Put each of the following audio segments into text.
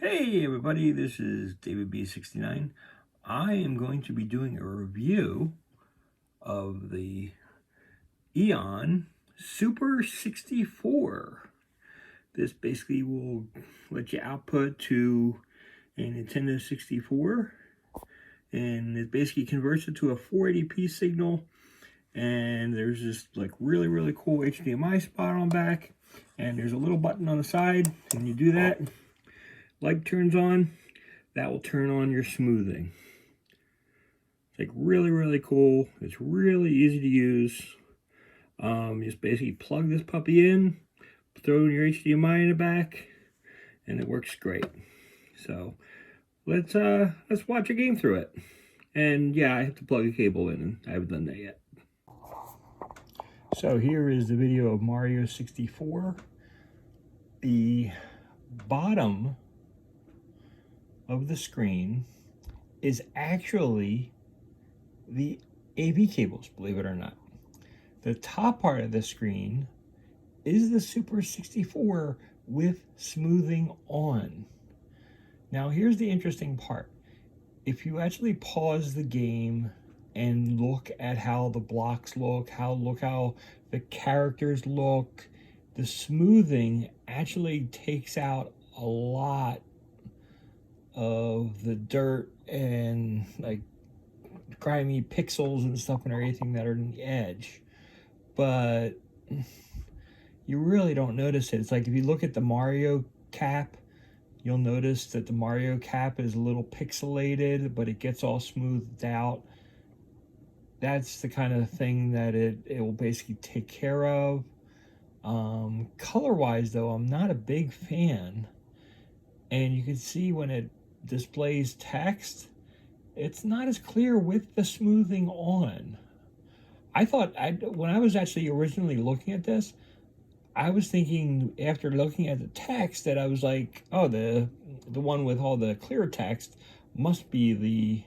Hey everybody, this is David B69. I am going to be doing a review of the EON Super 64. This basically will let you output to a Nintendo 64, and it basically converts it to a 480p signal. And there's this like really cool HDMI spot on back, and there's a little button on the side, and you do that, light turns on, that will turn on your smoothing. It's like really cool. It's really easy to use. You just basically plug this puppy in, throw your HDMI in the back, and it works great. So let's watch a game through it. And yeah, I have to plug a cable in, and I haven't done that yet. So here is the video of Mario 64. The bottom of the screen is actually the AV cables, believe it or not. The top part of the screen is the Super 64 with smoothing on. Now here's the interesting part. If you actually pause the game and look at how the blocks look how the characters look, the smoothing actually takes out a lot of the dirt and like grimy pixels and stuff and everything that are in the edge. But you really don't notice it. It's like if you look at the Mario cap, you'll notice that the Mario cap is a little pixelated, but it gets all smoothed out. That's the kind of thing that it will basically take care of. Color-wise, though, I'm not a big fan. And you can see when it displays text, it's not as clear with the smoothing on. I thought, when I was actually originally looking at this, I was thinking after looking at the text that I was like, oh, the one with all the clear text must be the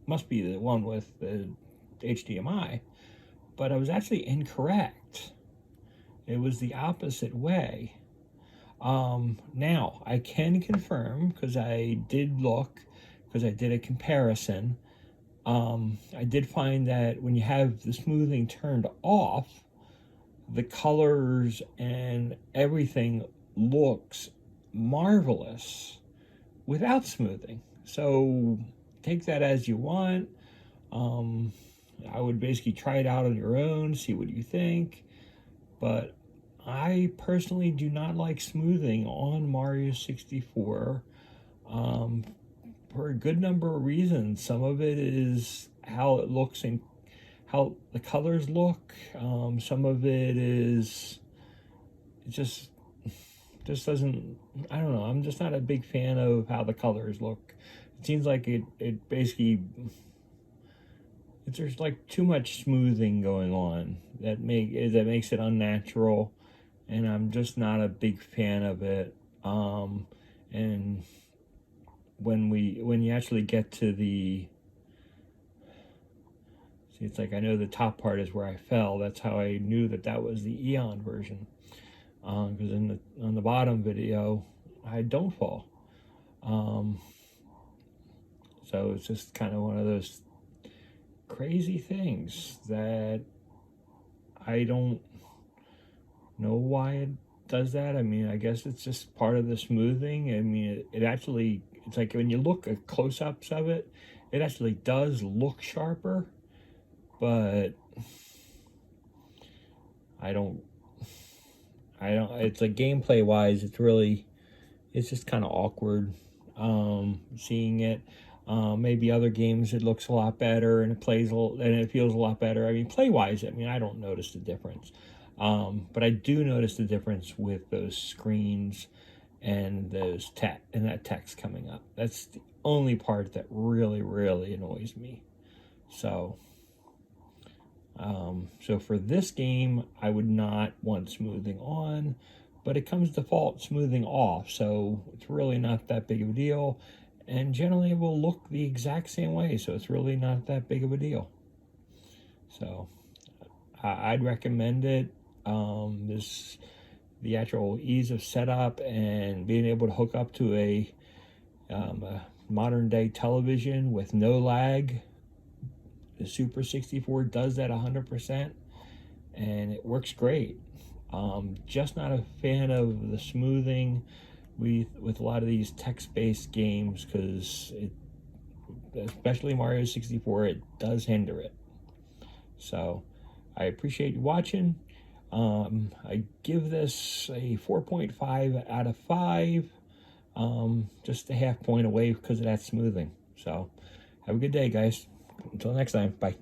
one with the HDMI, but I was actually incorrect. It was the opposite way. Now I can confirm, because I did look, because I did a comparison. I did find that when you have the smoothing turned off, the colors and everything looks marvelous without smoothing. So take that as you want. I would basically try it out on your own, see what you think. But I personally do not like smoothing on Mario 64 for a good number of reasons. Some of it is how it looks and how the colors look. Some of it is it just doesn't, I don't know, I'm just not a big fan of how the colors look. It seems like it basically, there's like too much smoothing going on that makes it unnatural, and I'm just not a big fan of it. And when you actually get to the, see, it's like I know the top part is where I fell. That's how I knew that was the EON version. Because on the bottom video, I don't fall. So it's just kind of one of those crazy things that I don't know why it does that. I mean, I guess it's just part of the smoothing. I mean, it actually, it's like when you look at close-ups of it, it actually does look sharper, but I don't, it's like gameplay wise, it's just kind of awkward seeing it. Maybe other games it looks a lot better and it feels a lot better. I mean, play wise, I mean, I don't notice the difference. But I do notice the difference with those screens and that text coming up. That's the only part that really annoys me. So so for this game, I would not want smoothing on, but it comes default smoothing off, so it's really not that big of a deal. And generally it will look the exact same way, so it's really not that big of a deal. So I'd recommend it. The actual ease of setup and being able to hook up to a Modern day television with no lag. The Super 64 does that 100%, and it works great. Just not a fan of the smoothing with a lot of these text-based games, because especially Mario 64, it does hinder it. So I appreciate you watching. I give this a 4.5 out of 5. Just a half point away because of that smoothing. So have a good day, guys. Until next time, bye.